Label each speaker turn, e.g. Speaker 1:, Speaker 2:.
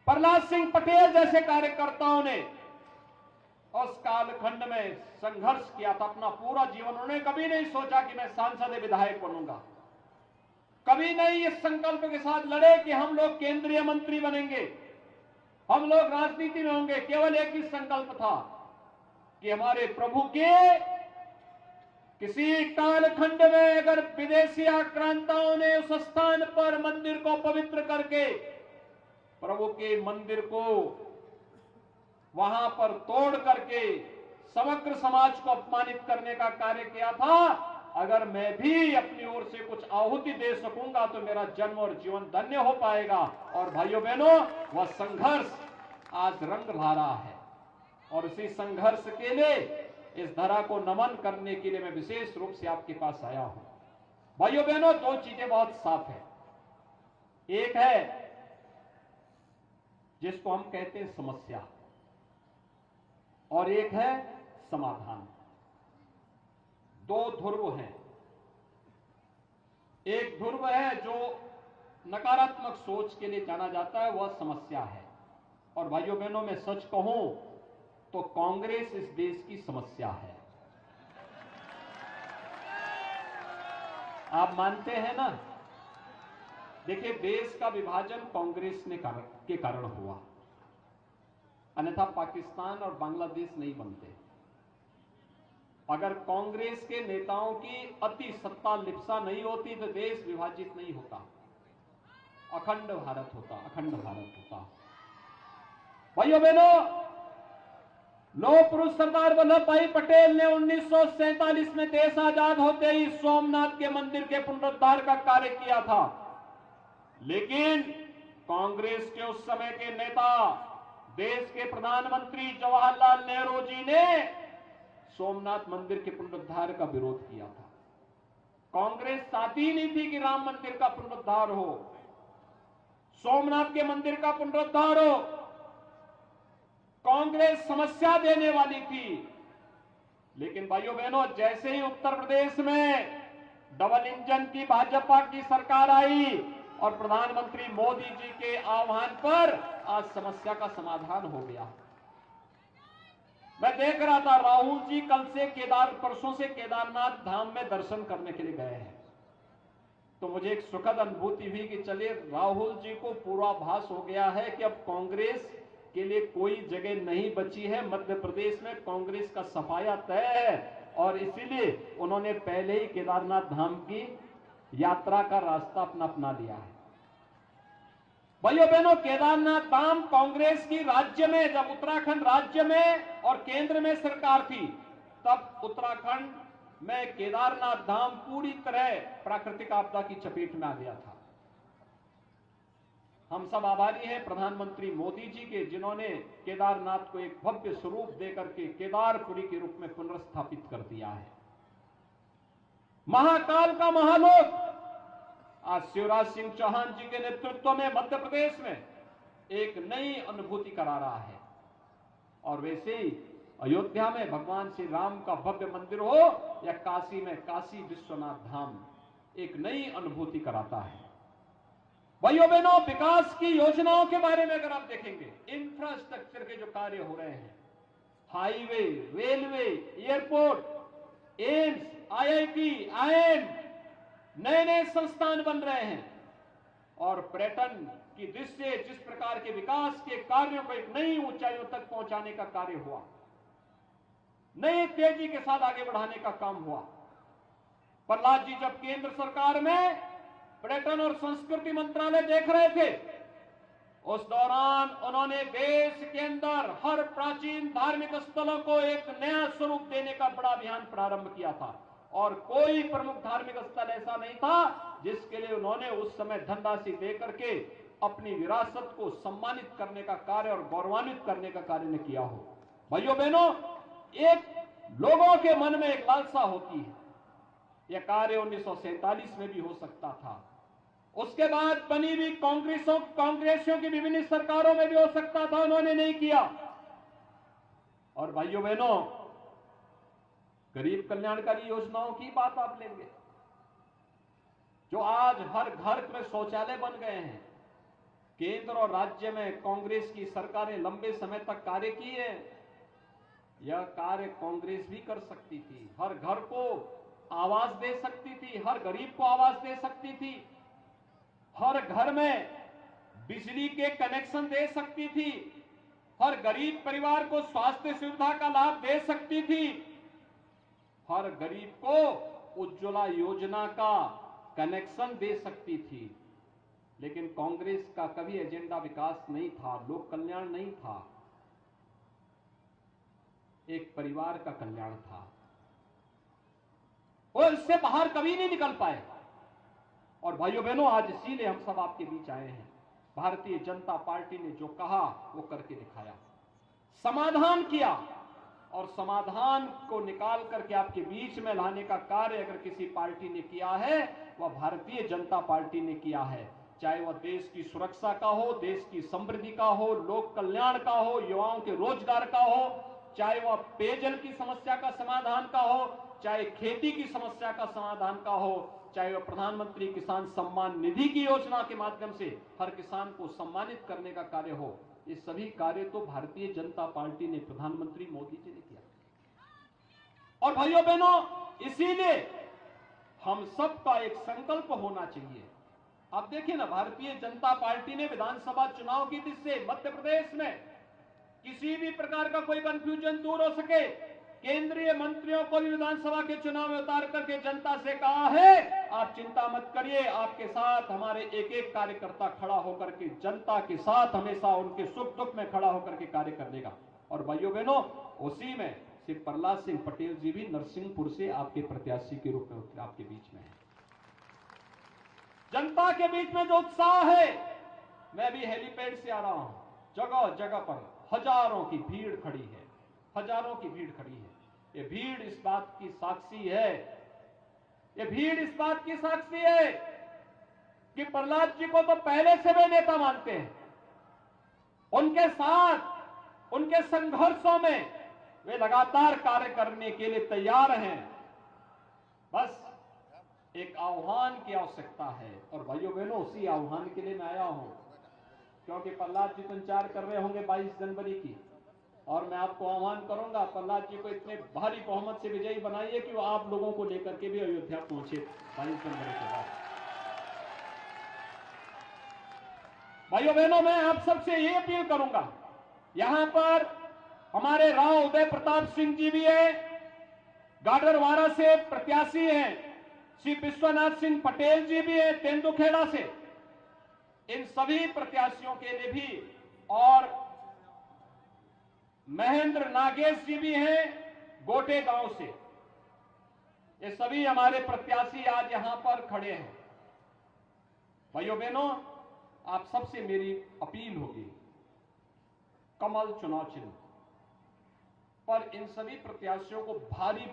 Speaker 1: प्रहलाद सिंह पटेल जैसे कार्यकर्ताओं ने उस कालखंड में संघर्ष किया था। अपना पूरा जीवन उन्होंने कभी नहीं सोचा कि मैं सांसद विधायक बनूंगा, कभी नहीं इस संकल्प के साथ लड़े कि हम लोग केंद्रीय मंत्री बनेंगे, हम लोग राजनीति में होंगे। केवल एक ही संकल्प था कि हमारे प्रभु के किसी कालखंड में अगर विदेशी आक्रांताओं ने उस स्थान पर मंदिर को पवित्र करके प्रभु के मंदिर को वहां पर तोड़ करके समग्र समाज को अपमानित करने का कार्य किया था, अगर मैं भी अपनी ओर से कुछ आहुति दे सकूंगा तो मेरा जन्म और जीवन धन्य हो पाएगा। और भाइयों बहनों, वह संघर्ष आज रंग ला रहा है और इसी संघर्ष के लिए इस धरा को नमन करने के लिए मैं विशेष रूप से आपके पास आया हूं। भाइयों बहनों, दो चीजें बहुत साफ है। एक है जिसको हम कहते हैं समस्या और एक है समाधान। दो ध्रुव हैं। एक ध्रुव है जो नकारात्मक सोच के लिए जाना जाता है, वह समस्या है। और भाइयों बहनों, मैं सच कहूं तो कांग्रेस इस देश की समस्या है। आप मानते हैं ना? देखिए, देश का विभाजन कांग्रेस के कारण हुआ, अन्यथा पाकिस्तान और बांग्लादेश नहीं बनते। अगर कांग्रेस के नेताओं की अति सत्ता लिप्सा नहीं होती तो देश विभाजित नहीं होता, अखंड भारत होता, अखंड भारत होता। भाइयों बहनों, लौह पुरुष सरदार वल्लभ भाई पटेल ने 1947 में देश आजाद होते ही सोमनाथ के मंदिर के पुनरुद्धार का कार्य किया था, लेकिन कांग्रेस के उस समय के नेता, देश के प्रधानमंत्री जवाहरलाल नेहरू जी ने सोमनाथ मंदिर के पुनरुद्धार का विरोध किया था। कांग्रेस चाहती नहीं थी कि राम मंदिर का पुनरुद्धार हो, सोमनाथ के मंदिर का पुनरुद्धार हो। कांग्रेस समस्या देने वाली थी। लेकिन भाइयों बहनों, जैसे ही उत्तर प्रदेश में डबल इंजन की भाजपा की सरकार आई और प्रधानमंत्री मोदी जी के आह्वान पर आज समस्या का समाधान हो गया। मैं देख रहा था, राहुल जी कल से परसों से केदारनाथ धाम में दर्शन करने के लिए गए हैं, तो मुझे एक सुखद अनुभूति हुई कि चलिए, राहुल जी को पूर्वाभास हो गया है कि अब कांग्रेस के लिए कोई जगह नहीं बची है, मध्य प्रदेश में कांग्रेस का सफाया तय है। और इसीलिए उन्होंने पहले ही केदारनाथ धाम की यात्रा का रास्ता अपना लिया है। भाइयों बहनों, केदारनाथ धाम कांग्रेस की राज्य में, जब उत्तराखंड राज्य में और केंद्र में सरकार थी, तब उत्तराखंड में केदारनाथ धाम पूरी तरह प्राकृतिक आपदा की चपेट में आ गया था। हम सब आभारी हैं प्रधानमंत्री मोदी जी के, जिन्होंने केदारनाथ को एक भव्य स्वरूप देकर के केदारपुरी के रूप में पुनर्स्थापित कर दिया है। महाकाल का महालोक आज शिवराज सिंह चौहान जी के नेतृत्व में मध्य प्रदेश में एक नई अनुभूति करा रहा है। और वैसे ही अयोध्या में भगवान श्री राम का भव्य मंदिर हो या काशी में काशी विश्वनाथ धाम एक नई अनुभूति कराता है। भाइयों बहनों, विकास की योजनाओं के बारे में अगर आप देखेंगे, इंफ्रास्ट्रक्चर के जो कार्य हो रहे हैं, highway, railway, airport, AIIMS, IIT, IIM, नए नए संस्थान बन रहे हैं और पर्यटन की दृष्टि से जिस प्रकार के विकास के कार्यों को एक नई ऊंचाइयों तक पहुंचाने का कार्य हुआ, नई तेजी के साथ आगे बढ़ाने का काम हुआ। प्रहलाद जी जब केंद्र सरकार में पर्यटन और संस्कृति मंत्रालय देख रहे थे, उस दौरान उन्होंने देश के अंदर हर प्राचीन धार्मिक स्थलों को एक नया स्वरूप देने का बड़ा अभियान प्रारंभ किया था और कोई प्रमुख धार्मिक स्थल ऐसा नहीं था जिसके लिए उन्होंने उस समय धनराशि देकर के अपनी विरासत को सम्मानित करने का कार्य और गौरवान्वित करने का कार्य ने किया हो। भाइयों बहनों, एक लोगों के मन में एक लालसा होती है, यह कार्य 1947 में भी हो सकता था, उसके बाद बनी हुई कांग्रेसियों की विभिन्न सरकारों में भी हो सकता था, उन्होंने नहीं किया। और भाइयों बहनों, गरीब कल्याणकारी योजनाओं की बात आप लेंगे, जो आज हर घर में शौचालय बन गए हैं, केंद्र और राज्य में कांग्रेस की सरकारें लंबे समय तक कार्य किए। यह कार्य कांग्रेस भी कर सकती थी। हर घर को आवास दे सकती थी, हर गरीब को आवास दे सकती थी, हर घर में बिजली के कनेक्शन दे सकती थी, हर गरीब परिवार को स्वास्थ्य सुविधा का लाभ दे सकती थी, हर गरीब को उज्ज्वला योजना का कनेक्शन दे सकती थी। लेकिन कांग्रेस का कभी एजेंडा विकास नहीं था, लोक कल्याण नहीं था, एक परिवार का कल्याण था। वो इससे बाहर कभी नहीं निकल पाए। और भाइयों बहनों, आज इसीलिए हम सब आपके बीच आए हैं। भारतीय जनता पार्टी ने जो कहा वो करके दिखाया, समाधान किया, और समाधान को निकाल करके आपके बीच में लाने का कार्य अगर किसी पार्टी ने किया है, वह भारतीय जनता पार्टी ने किया है। चाहे वह देश की सुरक्षा का हो, देश की समृद्धि का हो, लोक कल्याण का हो, युवाओं के रोजगार का हो, चाहे वह पेयजल की समस्या का समाधान का हो, चाहे खेती की समस्या का समाधान का हो, चाहे वह प्रधानमंत्री किसान सम्मान निधि की योजना के माध्यम से हर किसान को सम्मानित करने का कार्य हो। ये सभी कार्य तो भारतीय जनता पार्टी ने, प्रधानमंत्री मोदी जी ने किया। और भाइयों बहनों, इसीलिए हम सबका एक संकल्प होना चाहिए। आप देखिए ना, भारतीय जनता पार्टी ने विधानसभा चुनाव की दिशा से मध्य प्रदेश में किसी भी प्रकार का कोई कंफ्यूजन दूर हो सके, केंद्रीय मंत्रियों को भी विधानसभा के चुनाव में उतार करके जनता से कहा है, आप चिंता मत करिए, आपके साथ हमारे एक एक कार्यकर्ता खड़ा होकर के जनता के साथ हमेशा उनके सुख दुख में खड़ा होकर के कार्य कर देगा। और भाइयों बहनों, उसी में श्री प्रहलाद सिंह पटेल जी भी नरसिंहपुर से आपके प्रत्याशी के रूप में आपके बीच में है। जनता के बीच में जो उत्साह है, मैं भी हेलीपैड से आ रहा हूं, जगह जगह पर हजारों की भीड़ खड़ी है, हजारों की भीड़ खड़ी है। ये भीड़ इस बात की साक्षी है, ये भीड़ इस बात की साक्षी है कि प्रहलाद जी को तो पहले से वे नेता मानते हैं। उनके साथ उनके संघर्षों में वे लगातार कार्य करने के लिए तैयार हैं। बस एक आह्वान की आवश्यकता है। और भाइयों बहनों, उसी आह्वान के लिए मैं आया हूं, क्योंकि प्रहलाद जी तो इंतजार कर रहे होंगे 22 जनवरी की, और मैं आपको आह्वान करूंगा, प्रहलाद जी को इतने भारी बहुमत से विजयी बनाइए कि वो आप लोगों को लेकर के भी अयोध्या पहुंचे 22 जनवरी के बाद। भाइयों बहनों, मैं आप सबसे ये अपील करूंगा, यहां पर हमारे राव उदय प्रताप सिंह जी भी है, गाडरवारा से प्रत्याशी हैं, श्री विश्वनाथ सिंह पटेल जी भी है तेंदुखेड़ा से। इन सभी प्रत्याशियों के लिए भी, और महेंद्र नागेश जी भी हैं गोटे गांव से। ये सभी हमारे प्रत्याशी आज यहां पर खड़े हैं। भाइयों बहनों, आप सबसे मेरी अपील होगी, कमल चुनाव चिन्ह पर इन सभी प्रत्याशियों को भारी